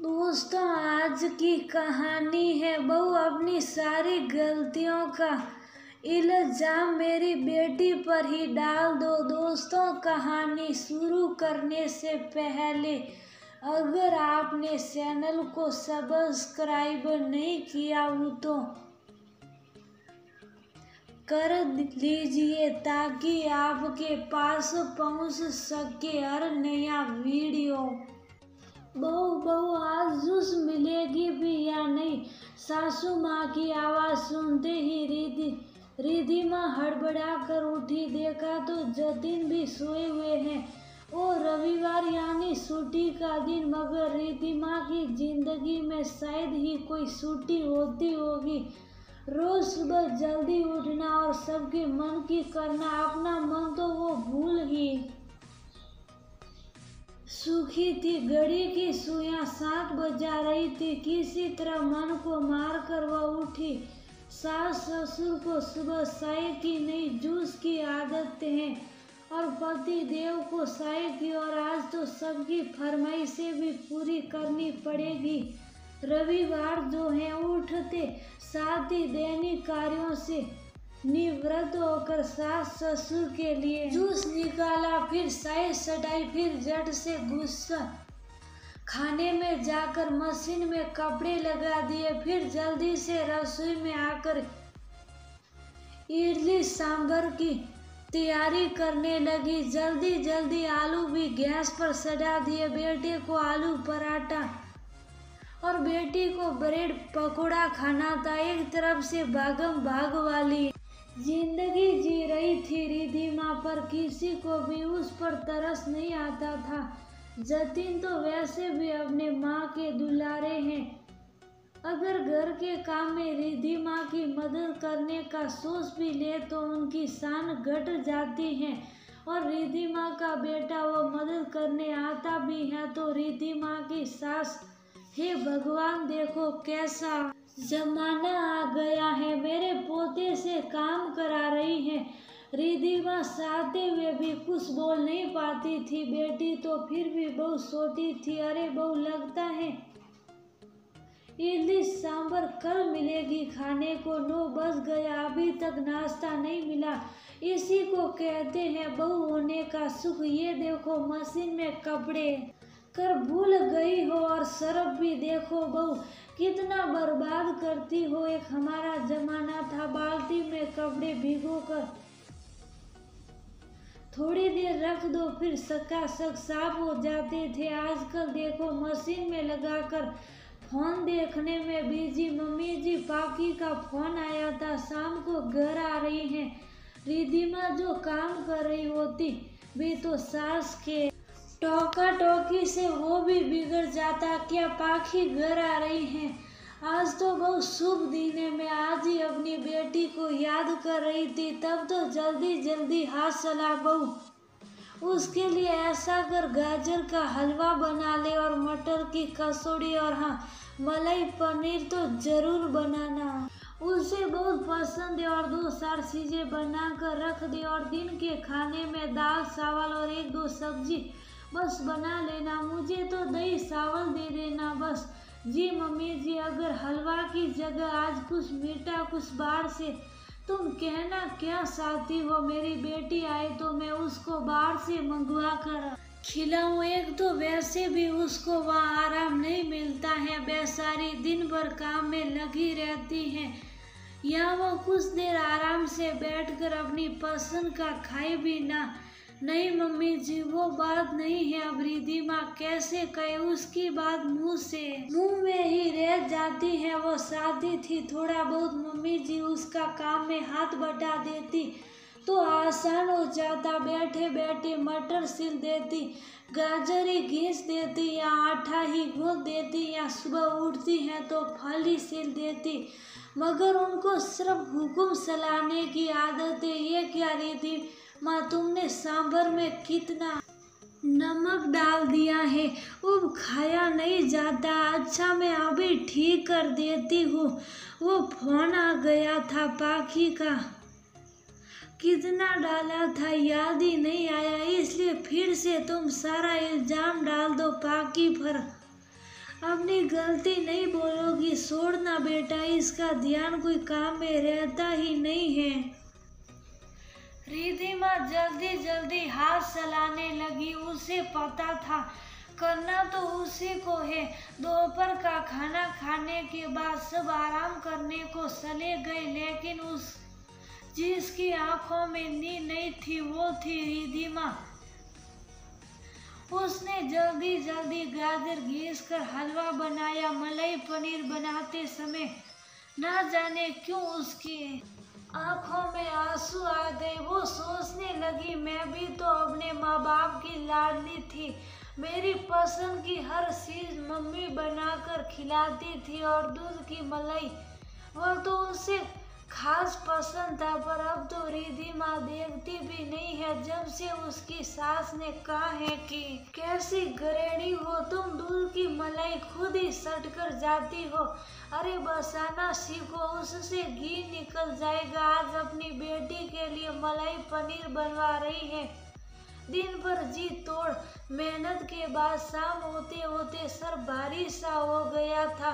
दोस्तों, आज की कहानी है बहू अपनी सारी गलतियों का इल्जाम मेरी बेटी पर ही डाल दो। दोस्तों, कहानी शुरू करने से पहले अगर आपने चैनल को सब्सक्राइब नहीं किया हो तो कर लीजिए ताकि आपके पास पहुंच सके हर नया वीडियो। बहू आज जूस मिलेगी भी या नहीं? सासू माँ की आवाज़ सुनते ही रिद्धि माँ हड़बड़ा कर उठी। देखा तो जतिन भी सोए हुए हैं। वो रविवार यानी छुट्टी का दिन, मगर रिद्धि माँ की जिंदगी में शायद ही कोई छुट्टी होती होगी। रोज सुबह जल्दी उठना और सबके मन की करना, अपना मन तो वो भूल ही सूखी थी। घड़ी की सुइयां 7 बजा रही थी। किसी तरह मन को मार कर वह उठी। सास ससुर को सुबह चाय की नहीं जूस की आदत है और पति देव को चाय की, और आज तो सबकी फरमाइशें भी पूरी करनी पड़ेगी। रविवार जो है उठते साथ ही दैनिक कार्यों से निवृत्त होकर सास ससुर के लिए जूस निकाला, फिर चाय चढ़ाई, फिर झट से गुस्सा खाने में जाकर मशीन में कपड़े लगा दिए, फिर जल्दी से रसोई में आकर इडली सांभर की तैयारी करने लगी। जल्दी जल्दी आलू भी गैस पर चढ़ा दिए। बेटे को आलू पराठा और बेटी को ब्रेड पकोड़ा खाना था। एक तरफ से भागम भाग वाली जिंदगी जी रही थी रिद्धि माँ, पर किसी को भी उस पर तरस नहीं आता था। जतिन तो वैसे भी अपने माँ के दुलारे हैं। अगर घर के काम में रिद्धि माँ की मदद करने का सोच भी ले तो उनकी शान घट जाती है। और रिद्धि माँ का बेटा वो मदद करने आता भी है तो रिद्धि माँ की सास, हे भगवान देखो कैसा जमाना आ गया है, मेरे पोते से काम करा रही है। रिद्धि माँ चाहते हुए भी कुछ बोल नहीं पाती थी। बेटी तो फिर भी बहुत सोती थी। अरे बहू, लगता है इडली सांभर कल मिलेगी खाने को। 9 बज गया, अभी तक नाश्ता नहीं मिला। इसी को कहते हैं बहू होने का सुख। ये देखो मशीन में कपड़े कर भूल गई हो, और सरफ भी देखो बहू कितना बर्बाद करती हो। एक हमारा जमाना था, बाल्टी में कपड़े भिगोकर थोड़ी देर रख दो फिर चकाचक साफ हो जाते थे। आजकल देखो मशीन में लगाकर फोन देखने में बिजी। मम्मी जी, पाकी का फोन आया था, शाम को घर आ रही हैं। रिद्धि माँ जो काम कर रही होती भी तो सास के टोका टोकी से वो भी बिगड़ जाता। क्या पाखी घर आ रही हैं? आज तो बहुत शुभ दिन है। मैं आज ही अपनी बेटी को याद कर रही थी, तब तो जल्दी जल्दी हाथ चला बहू। उसके लिए ऐसा कर गाजर का हलवा बना ले और मटर की कचौड़ी, और हाँ, मलाई पनीर तो जरूर बनाना, उसे बहुत पसंद है। और 2-4 चीजें बना कर रख दे, और दिन के खाने में दाल चावल और 1-2 सब्जी बस बना लेना। मुझे तो दही चावल दे देना बस। जी मम्मी जी, अगर हलवा की जगह आज कुछ मीठा, कुछ बाहर से, तुम कहना क्या चाहती हो? मेरी बेटी आए तो मैं उसको बाहर से मंगवा कर खिलाऊं। एक तो वैसे भी उसको वहाँ आराम नहीं मिलता है, बेचारी दिन भर काम में लगी रहती है। यहाँ वो कुछ देर आराम से बैठकर अपनी पसंद का खाए भी ना। नहीं मम्मी जी, वो बात नहीं है। अब रिद्धि माँ कैसे कहे, उसकी बात मुंह में ही रह जाती है। वो शादी थी, थोड़ा बहुत मम्मी जी उसका काम में हाथ बटा देती तो आसान हो जाता। बैठे बैठे मटर सिल देती, गाजर ही घिस देती, या आटा ही गूंथ देती, या सुबह उठती है तो फल ही सिल देती। मगर उनको सिर्फ हुक्म चलाने की आदत है। ये क्या रिद्धि माँ, तुमने सांभर में कितना नमक डाल दिया है, वो खाया नहीं जाता। अच्छा मैं अभी ठीक कर देती हूँ। वो फोन आ गया था पाखी का, कितना डाला था याद ही नहीं आया, इसलिए फिर से तुम सारा इल्जाम डाल दो पाकी पर। अपनी गलती नहीं बोलोगी, छोड़ना बेटा, इसका ध्यान कोई काम में रहता ही नहीं है। रिद्धिमा जल्दी जल्दी हाथ चलाने लगी। उसे पता था करना तो उसी को है। दोपहर का खाना खाने के बाद सब आराम करने को चले गए, लेकिन जिसकी आंखों में नींद नहीं थी वो थी रिद्धिमा। उसने जल्दी जल्दी गाजर घिस कर हलवा बनाया। मलाई पनीर बनाते समय ना जाने क्यों उसकी आंखों में आंसू आ गए। वो सोचने लगी, मैं भी तो अपने माँ बाप की लाडली थी। मेरी पसंद की हर चीज मम्मी बनाकर खिलाती थी और दूध की मलाई वो तो उसे खास पसंद था। पर अब तो रिद्धिमा देखती भी नहीं है। जब से उसकी सास ने कहा है कि कैसी गृहिणी हो तुम, दूध की मलाई खुद ही सट कर जाती हो। अरे बसाना सीखो, उससे घी निकल जाएगा। आज अपनी बेटी के लिए मलाई पनीर बनवा रही है। दिन भर जी तोड़ मेहनत के बाद शाम होते होते सर भारी सा हो गया था,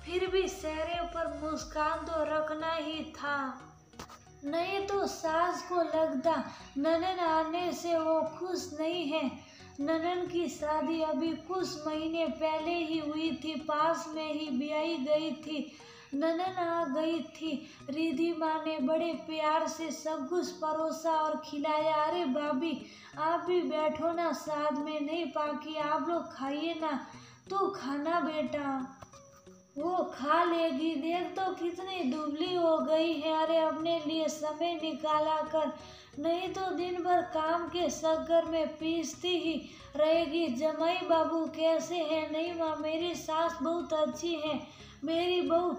फिर भी चेहरे पर मुस्कान तो रखना ही था। नहीं तो सास को लगता ननद आने से वो खुश नहीं है। ननद की शादी अभी कुछ महीने पहले ही हुई थी, पास में ही ब्याही गई थी। ननद आ गई थी। रिद्धिमा ने बड़े प्यार से सब कुछ परोसा और खिलाया। अरे भाभी आप भी बैठो ना, साथ में नहीं पाकी, आप लोग खाइए ना। तू खाना बेटा। वो खा लेगी, देख तो कितनी दुबली हो गई है। अरे अपने लिए समय निकाला कर, नहीं तो दिन भर काम के शक्कर में पीसती ही रहेगी। जमाई बाबू कैसे हैं? नहीं माँ, मेरी सास बहुत अच्छी है। मेरी बहू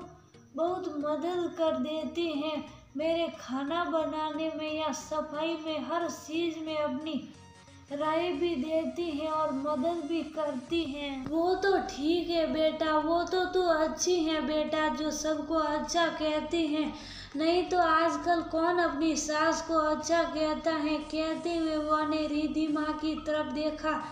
बहुत मदद कर देती हैं मेरे खाना बनाने में या सफाई में, हर चीज में अपनी राय भी देती हैं और मदद भी करती हैं। वो तो ठीक है बेटा, वो तो तू अच्छी है बेटा जो सबको अच्छा कहती हैं। नहीं तो आजकल कौन अपनी सास को अच्छा कहता है। कहते हुए वो ने रिद्धिमा की तरफ देखा।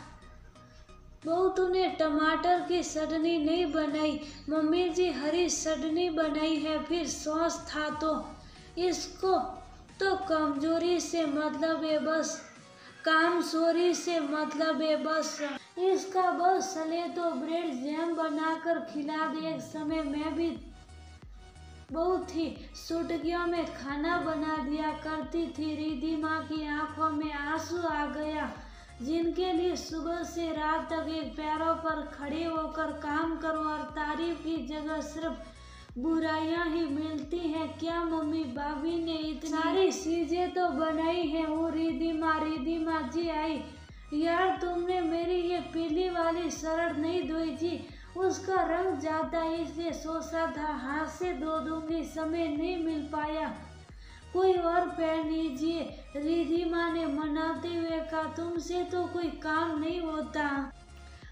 बहू तूने टमाटर की चटनी नहीं बनाई, मम्मी जी हरी चटनी बनाई है। फिर सॉस था तो इसको तो कमजोरी से मतलब है बस, कामचोरी से मतलब है बस। इसका बस चले तो ब्रेड जैम बनाकर खिला दे। एक समय मैं भी बहुत ही चुटकियों में खाना बना दिया करती थी। रिद्धिमा की आंखों में आंसू आ गया। जिनके लिए सुबह से रात तक एक पैरों पर खड़े होकर काम करो और तारीफ की जगह सिर्फ बुराइयां ही मिलती हैं। क्या मम्मी भाभी ने इतनी सारी चीजें तो बनाई हैं। वो रिद्धिमा जी आई। यार तुमने मेरी ये पीली वाली शर्ट नहीं धोई जी, उसका रंग जाता इसलिए सोचा था हाथ से धो दूंगी, समय नहीं मिल पाया, कोई और पहन लीजिए। रिद्धिमा ने मनाते हुए कहा, तुमसे तो कोई काम नहीं होता,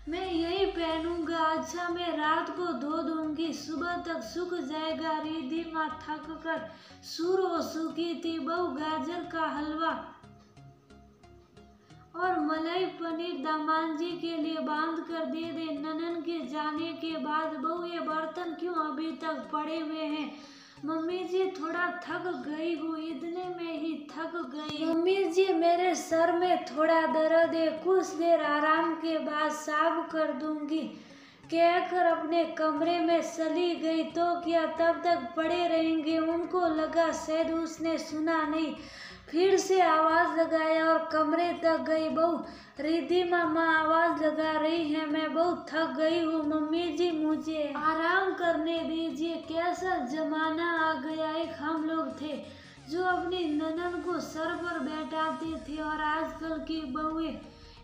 मैं यही पहनूंगा। अच्छा मैं रात को धो दूंगी, सुबह तक सूख जाएगा। रिद्धिमा थक कर सूर हो चुकी थी। बहू गाजर का हलवा और मलाई पनीर दामाद जी के लिए बांध कर दे दे। ननन के जाने के बाद बहू ये बर्तन क्यों अभी तक पड़े हुए हैं? मम्मी जी थोड़ा थक गई हूँ, इतने में ही थक गई। मम्मी जी मेरे सर में थोड़ा दर्द है, कुछ देर आराम के बाद साफ कर दूंगी कहकर अपने कमरे में चली गई। तो क्या तब तक पड़े रहेंगे? उनको लगा शायद उसने सुना नहीं। फिर से आवाज लगाया और कमरे तक गई। बहू रिद्धिमा माँ आवाज लगा रही है, मैं बहुत थक गई हूँ, मम्मी जी मुझे आराम करने दीजिए। कैसा जमाना आ गया। एक हम लोग थे जो अपनी ननद को सर पर बैठाते थे और आजकल की बहुएं,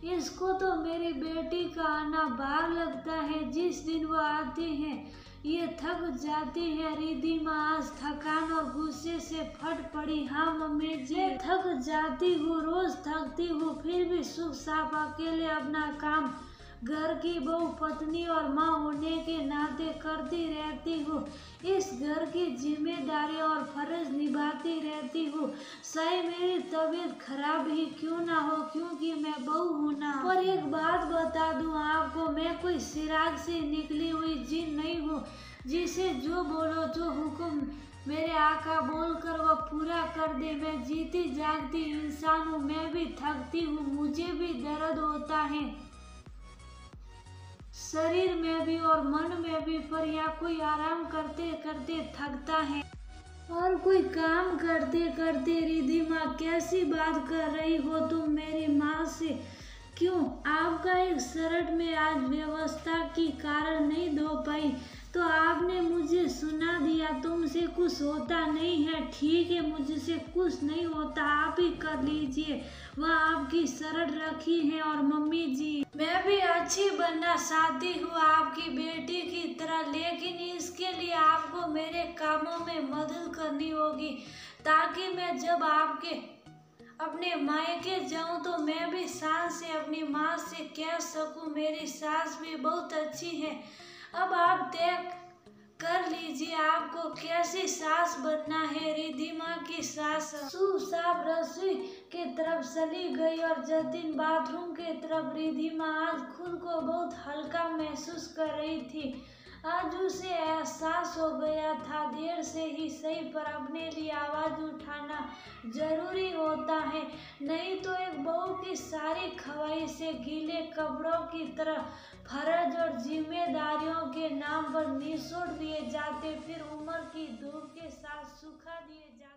इसको तो मेरी बेटी का आना बार लगता है। जिस दिन वो आती है ये थक जाती है। रिद्धिमा आज थकान और गुस्से से फट पड़ी। हाँ मम्मी जी थक जाती हूँ, रोज थकती हूँ, फिर भी सुख साफ अकेले अपना काम घर की बहू, पत्नी और माँ होने के नाते करती रहती हूँ। इस घर की जिम्मेदारी और फर्ज निभाती रहती हूँ। चाहे मेरी तबीयत खराब ही क्यों ना हो, क्योंकि मैं बहू हूँ ना। पर एक बात बता दूं आपको, मैं कोई सिराग से निकली हुई जिन नहीं हूँ जिसे जो बोलो, जो हुक्म मेरे आका बोलकर वह पूरा कर दे। मैं जीती जागती इंसान हूँ, मैं भी थकती हूँ, मुझे भी दर्द होता है शरीर में भी और मन में भी। पर या कोई आराम करते करते थकता है और कोई काम करते करते। रिद्धिमा, कैसी बात कर रही हो तुम मेरी माँ से? क्यों, आपका एक शर्ट में आज व्यवस्था के कारण नहीं धो पाई तो आपने मुझे सुना दिया। तुमसे कुछ होता नहीं है, ठीक है, मुझसे कुछ नहीं होता, आप ही कर लीजिए। वह आपकी शर्ट रखी है। और मम्मी जी, मैं भी अच्छी बनना चाहती हूँ आपकी बेटी की तरह, लेकिन इसके लिए आपको मेरे कामों में मदद करनी होगी, ताकि मैं जब आपके अपने मायके जाऊं तो मैं भी शान से अपनी माँ से कह सकूं मेरी सास भी बहुत अच्छी है। अब आप तय कर लीजिए आपको कैसी सास बनना है। रिद्धिमा की सास साफ रसोई की तरफ चली गई और जतिन बाथरूम की तरफ। रिद्धिमा आज खुद को बहुत हल्का महसूस कर रही थी। आज उसे एहसास हो गया था देर से ही सही, पर अपने लिए आवाज उठाना जरूरी होता है, नहीं तो एक बहू की सारी ख्वाहिशें गीले कपड़ों की तरह फर्ज और जिम्मेदारियों के नाम पर निचोड़ दिए जाते, फिर उम्र की धूप के साथ सुखा दिए जाते।